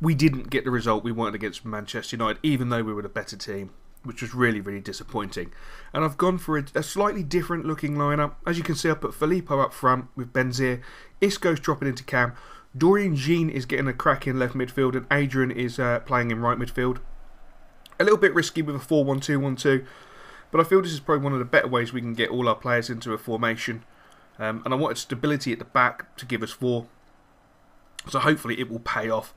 we didn't get the result we wanted against Manchester United, even though we were the better team, which was really, really disappointing. And I've gone for a slightly different looking lineup. As you can see, I put Filippo up front with Benzier, Isco's dropping into Cam, Dorian Jean is getting a crack in left midfield, and Adrian is playing in right midfield. A little bit risky with a 4-1-2-1-2, but I feel this is probably one of the better ways we can get all our players into a formation. And I wanted stability at the back to give us 4, so hopefully it will pay off.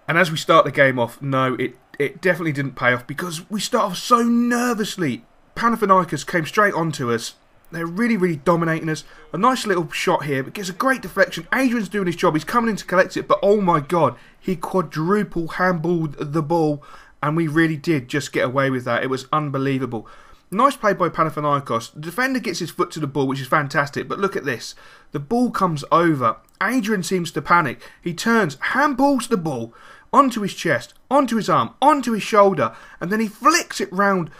And as we start the game off, no, it definitely didn't pay off, because we start off so nervously. Panathinaikos came straight onto us. They're really, really dominating us. A nice little shot here, but gets a great deflection. Adrian's doing his job. He's coming in to collect it, but oh my god, he quadruple handballed the ball, and we really did just get away with that. It was unbelievable. Nice play by Panathinaikos. The defender gets his foot to the ball, which is fantastic, but look at this. The ball comes over. Adrian seems to panic. He turns, handballs the ball onto his chest, onto his arm, onto his shoulder, and then he flicks it round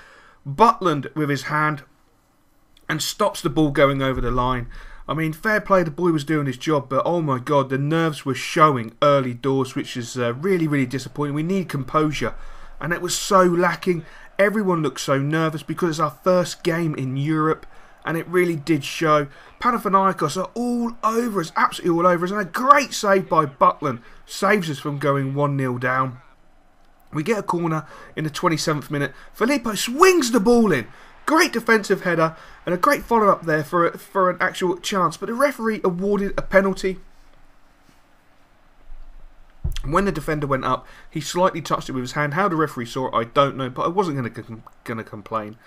Butland with his hand and stops the ball going over the line. I mean, fair play, the boy was doing his job, but oh my god, the nerves were showing early doors, which is really, really disappointing. We need composure, and it was so lacking. Everyone looked so nervous because it's our first game in Europe, and it really did show. Panathinaikos are all over us, absolutely all over us, and a great save by Butland saves us from going 1-0 down. We get a corner in the 27th minute. Filippo swings the ball in. Great defensive header and a great follow-up there for an actual chance, but the referee awarded a penalty. When the defender went up, he slightly touched it with his hand. How the referee saw it, I don't know, but I wasn't going to complain.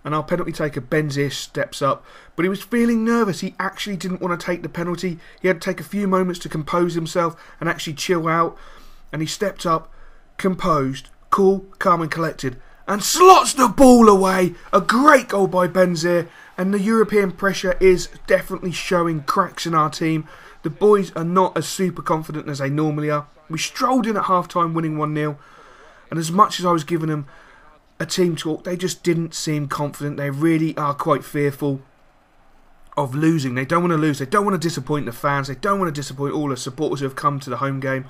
And our penalty taker, Benzier, steps up, but he was feeling nervous. He actually didn't want to take the penalty. He had to take a few moments to compose himself and actually chill out. And he stepped up, composed, cool, calm and collected, and slots the ball away. A great goal by Benzier, and the European pressure is definitely showing cracks in our team. The boys are not as super confident as they normally are. We strolled in at half-time winning 1-0, and as much as I was giving them a team talk, they just didn't seem confident. They really are quite fearful of losing. They don't want to lose. They don't want to disappoint the fans. They don't want to disappoint all the supporters who have come to the home game.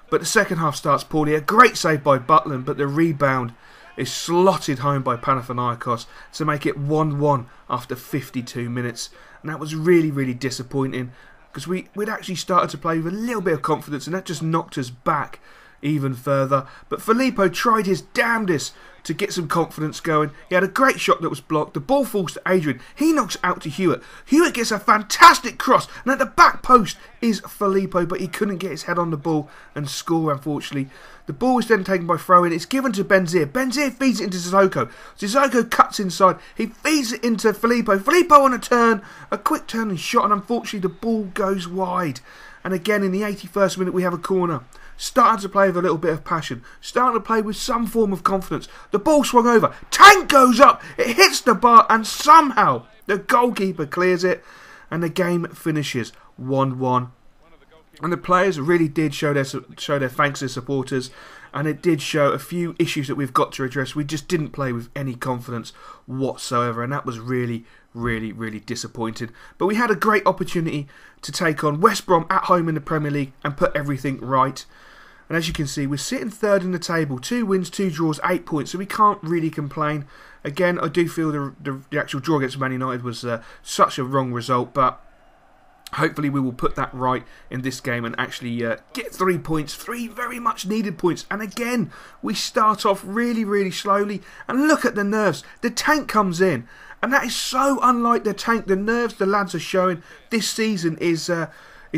But the second half starts poorly. A great save by Butland, but the rebound is slotted home by Panathinaikos to make it 1-1 after 52 minutes. And that was really, really disappointing, because we'd actually started to play with a little bit of confidence, and that just knocked us back even further. But Filippo tried his damnedest to get some confidence going. He had a great shot that was blocked. The ball falls to Adrian. He knocks out to Hewitt. Hewitt gets a fantastic cross, and at the back post is Filippo, but he couldn't get his head on the ball and score, unfortunately. The ball is then taken by throw-in. It's given to Benzier. Benzier feeds it into Sissoko. Sissoko cuts inside. He feeds it into Filippo. Filippo on a turn. A quick turn and shot, and unfortunately the ball goes wide. And again, in the 81st minute, we have a corner. Starting to play with a little bit of passion. Starting to play with some form of confidence. The ball swung over. Tank goes up. It hits the bar, and somehow the goalkeeper clears it. And the game finishes 1-1. And the players really did show their thanks to their supporters. And it did show a few issues that we've got to address. We just didn't play with any confidence whatsoever. And that was really, really, really disappointing. But we had a great opportunity to take on West Brom at home in the Premier League and put everything right. And as you can see, we're sitting third in the table. 2 wins, 2 draws, 8 points. So we can't really complain. Again, I do feel the actual draw against Man United was such a wrong result. But hopefully we will put that right in this game and actually get 3 points. 3 very much needed points. And again, we start off really, really slowly. And look at the nerves. The tank comes in. And that is so unlike the tank. The nerves the lads are showing this season is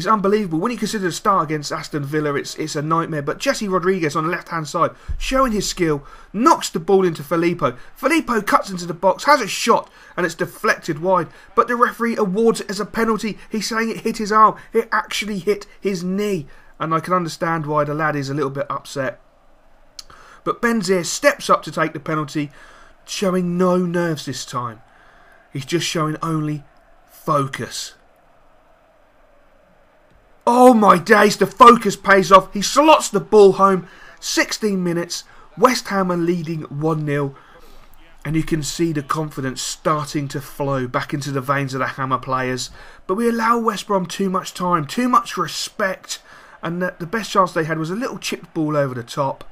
unbelievable. When you consider the start against Aston Villa, it's a nightmare. But Jesse Rodriguez on the left-hand side, showing his skill, knocks the ball into Filippo. Filippo cuts into the box, has a shot, and it's deflected wide. But the referee awards it as a penalty. He's saying it hit his arm. It actually hit his knee. And I can understand why the lad is a little bit upset. But Benzier steps up to take the penalty, showing no nerves this time. He's just showing only focus. Oh my days, the focus pays off. He slots the ball home. 16 minutes. West Ham are leading 1-0. And you can see the confidence starting to flow back into the veins of the Hammer players. But we allow West Brom too much time, too much respect. and the best chance they had was a little chipped ball over the top,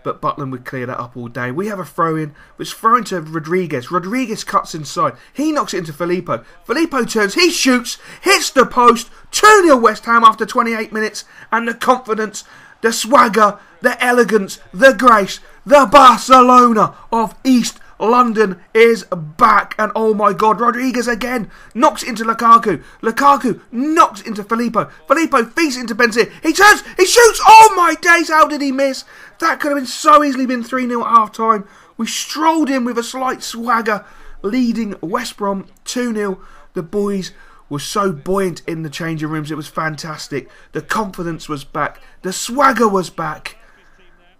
but Butland would clear that up all day. We have a throw-in, which is thrown to Rodriguez. Rodriguez cuts inside. He knocks it into Filippo. Filippo turns, he shoots, hits the post. 2-0 West Ham after 28 minutes. And the confidence, the swagger, the elegance, the grace, the Barcelona of East London is back. And oh my God, Rodriguez again knocks into Lukaku. Lukaku knocks into Filippo. Filippo feeds into Benzema. He turns, he shoots. Oh my days, how did he miss? That could have been so easily been 3-0 at half time. We strolled in with a slight swagger, leading West Brom 2-0. The boys were so buoyant in the changing rooms. It was fantastic. The confidence was back. The swagger was back.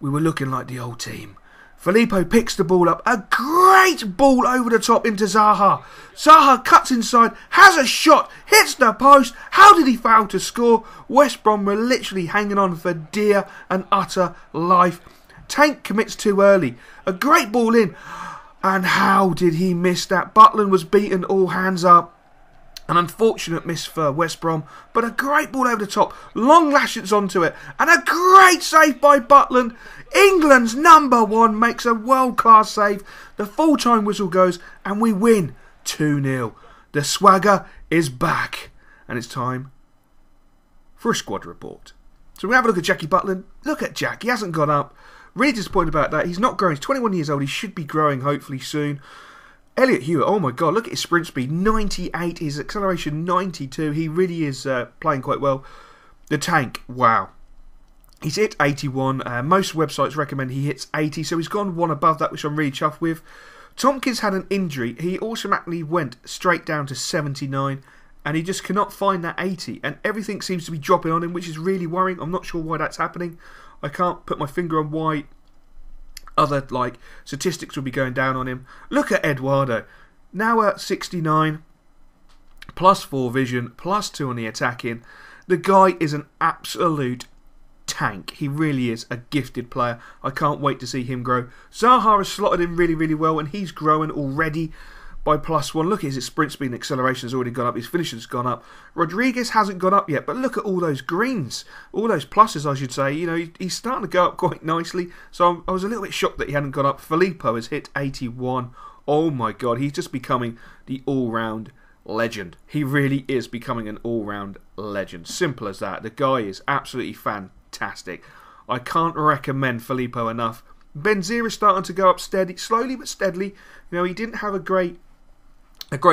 We were looking like the old team. Filippo picks the ball up. A great ball over the top into Zaha. Zaha cuts inside, has a shot, hits the post. How did he fail to score? West Brom were literally hanging on for dear and utter life. Tank commits too early. A great ball in. And how did he miss that? Butland was beaten all hands up. An unfortunate miss for West Brom, but a great ball over the top. Long lashes onto it, and a great save by Butland. England's #1 makes a world-class save. The full-time whistle goes, and we win 2-0. The swagger is back, and it's time for a squad report. So we have a look at Jackie Butland. Look at Jack, he hasn't gone up. Really disappointed about that. He's not growing. He's 21 years old. He should be growing hopefully soon. Elliot Hewitt, oh my God, look at his sprint speed, 98, his acceleration 92, he really is playing quite well. The Tank, wow. He's hit 81, most websites recommend he hits 80, so he's gone one above that, which I'm really chuffed with. Tompkins had an injury, he automatically went straight down to 79, and he just cannot find that 80, and everything seems to be dropping on him, which is really worrying. I'm not sure why that's happening. I can't put my finger on why other statistics will be going down on him. Look at Eduardo, now at 69, plus 4 vision, plus 2 on the attacking. The guy is an absolute tank. He really is a gifted player. I can't wait to see him grow. Zaha has slotted in really, really well, and he's growing already by +1. Look at his sprint speed and acceleration has already gone up. His finishing's gone up. Rodriguez hasn't gone up yet, but look at all those greens. All those pluses, I should say. You know, he's starting to go up quite nicely. So I was a little bit shocked that he hadn't gone up. Filippo has hit 81. Oh my God, he's just becoming the all-round legend. He really is becoming an all-round legend. Simple as that. The guy is absolutely fantastic. I can't recommend Filippo enough. Benzema is starting to go up steady, slowly but steadily. You know, he didn't have a great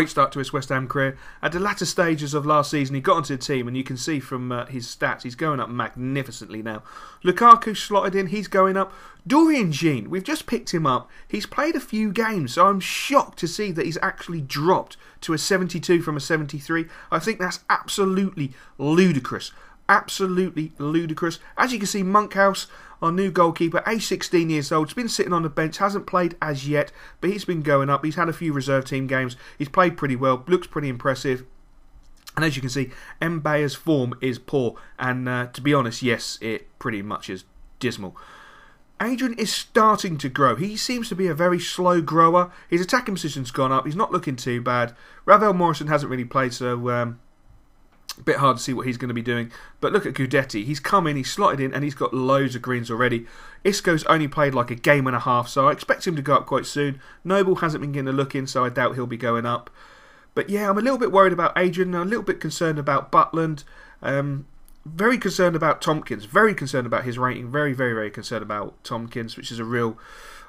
start to his West Ham career. At the latter stages of last season, he got onto the team, and you can see from his stats, he's going up magnificently now. Lukaku slotted in, he's going up. Dorian Jean, we've just picked him up. He's played a few games, so I'm shocked to see that he's actually dropped to a 72 from a 73. I think that's absolutely ludicrous. Absolutely ludicrous. As you can see, Monkhouse, our new goalkeeper, age 16 years old, has been sitting on the bench, hasn't played as yet, but he's been going up. He's had a few reserve team games. He's played pretty well, looks pretty impressive. And as you can see, Mbaye's form is poor, and to be honest, yes, it pretty much is dismal. Adrian is starting to grow. He seems to be a very slow grower. His attacking position's gone up. He's not looking too bad. Ravel Morrison hasn't really played, so a bit hard to see what he's going to be doing. But look at Gudetti. He's come in, he's slotted in, and he's got loads of greens already. Isco's only played like a game and a half, so I expect him to go up quite soon. Noble hasn't been getting a look in, so I doubt he'll be going up. But yeah, I'm a little bit worried about Adrian. I'm a little bit concerned about Butland. Very concerned about Tompkins. Very concerned about his rating. Very, very, very concerned about Tompkins, which is a real...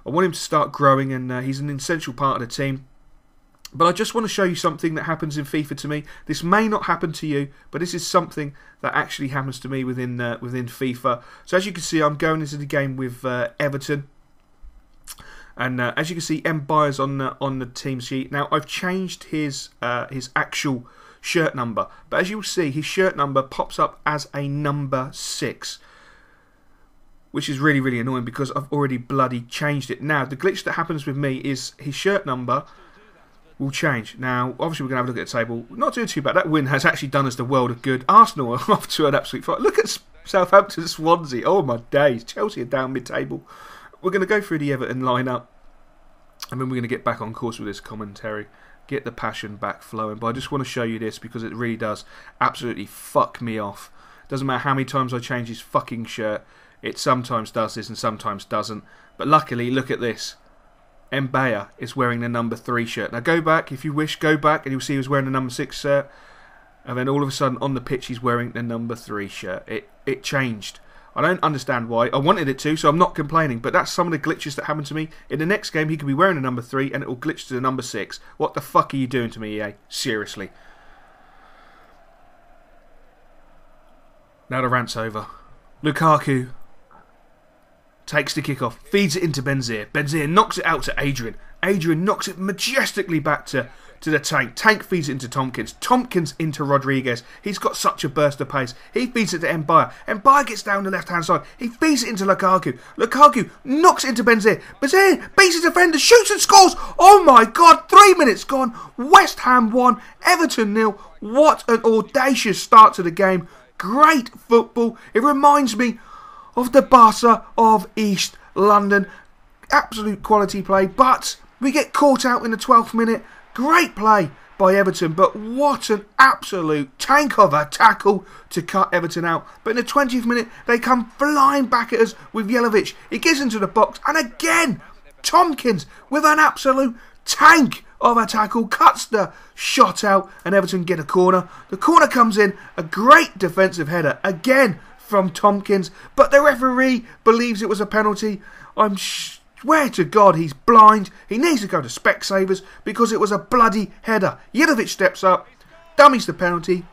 I want him to start growing, and he's an essential part of the team. But I just want to show you something that happens in FIFA to me. This may not happen to you, but this is something that actually happens to me within FIFA. So as you can see, I'm going into the game with Everton. And as you can see, M. Byers on the team sheet. Now, I've changed his actual shirt number. But as you will see, his shirt number pops up as a number 6. Which is really, really annoying because I've already bloody changed it. Now, the glitch that happens with me is his shirt number will change. Now, obviously, we're going to have a look at the table. Not doing too bad. That win has actually done us the world of good. Arsenal are off to an absolute fight. Look at Southampton, Swansea. Oh, my days. Chelsea are down mid-table. We're going to go through the Everton lineup, and then we're going to get back on course with this commentary. Get the passion back flowing. But I just want to show you this because it really does absolutely fuck me off. Doesn't matter how many times I change his fucking shirt. It sometimes does this and sometimes doesn't. But luckily, look at this. Mbaya is wearing the number 3 shirt. Now go back, if you wish, go back and you'll see he was wearing the number 6 shirt. And then all of a sudden on the pitch he's wearing the number 3 shirt. It changed. I don't understand why. I wanted it to, so I'm not complaining. But that's some of the glitches that happened to me. In the next game he could be wearing the number 3 and it will glitch to the number 6. What the fuck are you doing to me, EA? Seriously. Now the rant's over. Lukaku takes the kick off, feeds it into Benzir. Benzir knocks it out to Adrian. Adrian knocks it majestically back to the Tank. Tank feeds it into Tompkins. Tompkins into Rodriguez. He's got such a burst of pace. He feeds it to Mbaya. Mbaya gets down the left-hand side. He feeds it into Lukaku. Lukaku knocks it into Benzir. Benzir beats his defender, shoots and scores. Oh my God, 3 minutes gone. West Ham 1, Everton 0. What an audacious start to the game. Great football. It reminds me of the Barca of East London. Absolute quality play, but we get caught out in the 12th minute. Great play by Everton, but what an absolute tank of a tackle to cut Everton out. But in the 20th minute, they come flying back at us with Jelavic. He gets into the box, and again, Tompkins with an absolute tank of a tackle, cuts the shot out, and Everton get a corner. The corner comes in, a great defensive header, again from Tompkins, but the referee believes it was a penalty. I swear to God he's blind. He needs to go to Specsavers because it was a bloody header. Jelavic steps up, dummies the penalty,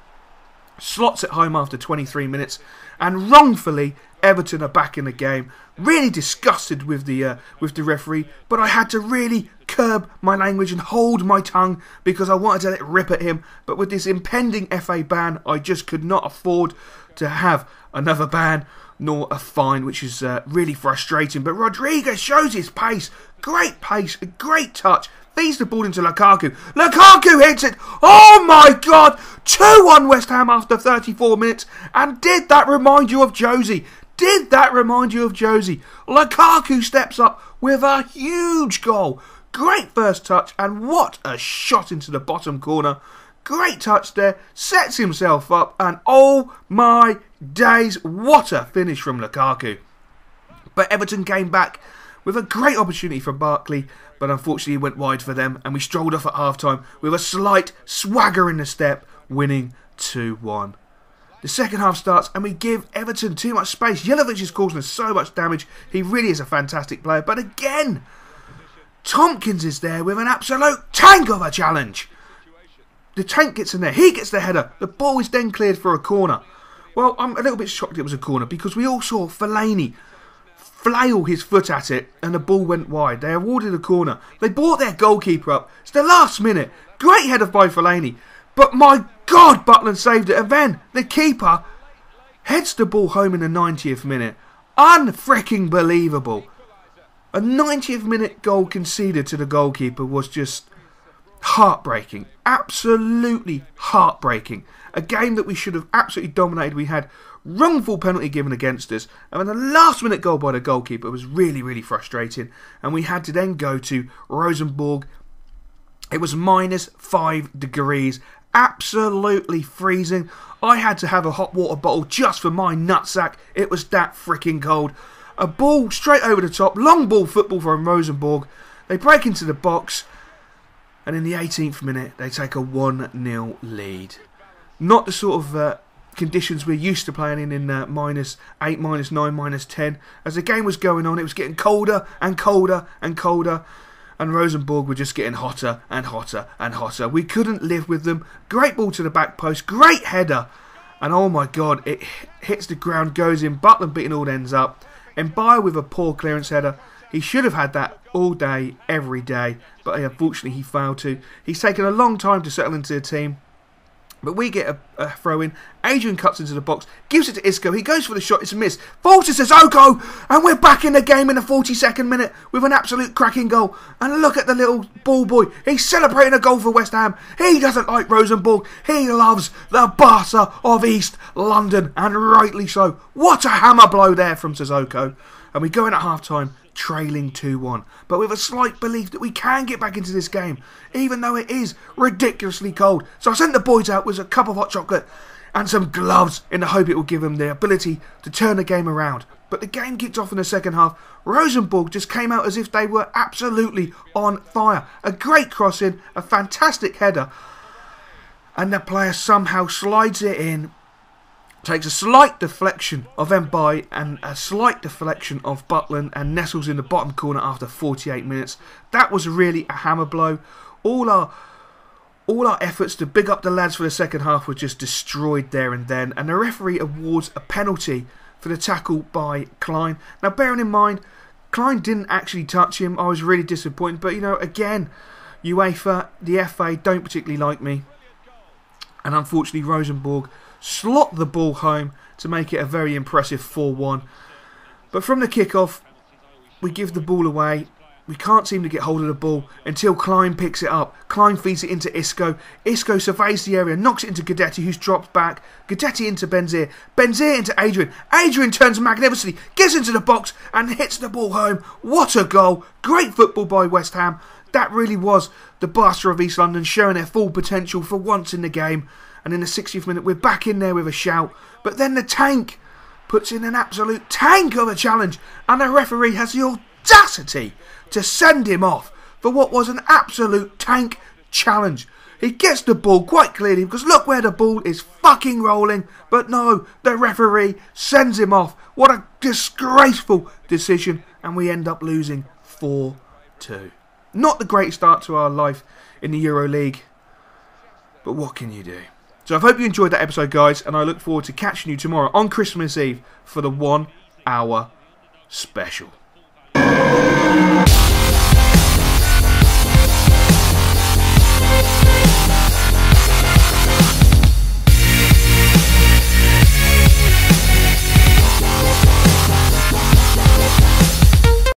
slots it home after 23 minutes, and wrongfully Everton are back in the game. Really disgusted with the referee, but I had to really curb my language and hold my tongue because I wanted to let it rip at him. But with this impending FA ban, I just could not afford to have another ban nor a fine, which is really frustrating. But Rodriguez shows his pace. Great pace, a great touch. Feeds the ball into Lukaku. Lukaku hits it. Oh my God. 2-1 West Ham after 34 minutes. And did that remind you of Josie? Did that remind you of Josie? Lukaku steps up with a huge goal. Great first touch. And what a shot into the bottom corner. Great touch there. Sets himself up. And oh my days, what a finish from Lukaku. But Everton came back with a great opportunity from Barkley, but unfortunately it went wide for them, and we strolled off at half-time with a slight swagger in the step, winning 2-1. The second half starts and we give Everton too much space. Jelavic is causing us so much damage. He really is a fantastic player, but again, Tompkins is there with an absolute tank of a challenge. The Tank gets in there, he gets the header, the ball is then cleared for a corner. Well, I'm a little bit shocked it was a corner because we all saw Fellaini flail his foot at it and the ball went wide. They awarded a corner. They brought their goalkeeper up. It's the last minute. Great header by Fellaini. But my God, Butland saved it. And then the keeper heads the ball home in the 90th minute. Unfreaking believable. A 90th minute goal conceded to the goalkeeper was just heartbreaking. Absolutely heartbreaking. A game that we should have absolutely dominated. We had wrongful penalty given against us, and then the last minute goal by the goalkeeper was really, really frustrating, and we had to then go to Rosenborg. It was -5 degrees, absolutely freezing. I had to have a hot water bottle just for my nutsack. It was that freaking cold. A ball straight over the top, long ball football from Rosenborg. They break into the box, and in the 18th minute they take a 1-0 lead. Not the sort of conditions we're used to playing in -8, -9, -10. As the game was going on, it was getting colder and colder and colder, and Rosenborg were just getting hotter and hotter and hotter. We couldn't live with them. Great ball to the back post, great header, and oh my God, it hits the ground, goes in. Butland beating all ends up. Mbaya with a poor clearance header. He should have had that all day, every day, but unfortunately he failed to. He's taken a long time to settle into the team. But we get a throw in. Adrian cuts into the box, gives it to Isco. He goes for the shot, it's a miss. Falls to Sissoko, and we're back in the game in the 42nd minute with an absolute cracking goal. And look at the little ball boy. He's celebrating a goal for West Ham. He doesn't like Rosenborg. He loves the Barca of East London, and rightly so. What a hammer blow there from Sissoko. And we go in at half-time, trailing 2-1, but with a slight belief that we can get back into this game, even though it is ridiculously cold. So I sent the boys out with a cup of hot chocolate, and some gloves in the hope it will give him the ability to turn the game around. But the game kicked off in the second half. Rosenborg just came out as if they were absolutely on fire. A great crossing, a fantastic header, and the player somehow slides it in, takes a slight deflection of Mbai and a slight deflection of Butland and nestles in the bottom corner after 48 minutes. That was really a hammer blow. All our efforts to big up the lads for the second half were just destroyed there and then, and the referee awards a penalty for the tackle by Klein. Now, bearing in mind, Klein didn't actually touch him. I was really disappointed, but you know, again, UEFA, the FA don't particularly like me, and unfortunately Rosenborg slot the ball home to make it a very impressive 4-1. But from the kickoff, we give the ball away. We can't seem to get hold of the ball until Klein picks it up. Klein feeds it into Isco. Isco surveys the area, knocks it into Guidetti, who's dropped back. Guidetti into Benzier. Benzier into Adrian. Adrian turns magnificently, gets into the box and hits the ball home. What a goal. Great football by West Ham. That really was the Barca of East London showing their full potential for once in the game. And in the 60th minute, we're back in there with a shout. But then the tank puts in an absolute tank of a challenge. And the referee has the audacity to send him off for what was an absolute tank challenge. He gets the ball quite clearly because look where the ball is fucking rolling. But no, the referee sends him off. What a disgraceful decision. And we end up losing 4-2. Not the great start to our life in the EuroLeague. But what can you do? So I hope you enjoyed that episode, guys. And I look forward to catching you tomorrow on Christmas Eve for the 1 hour special.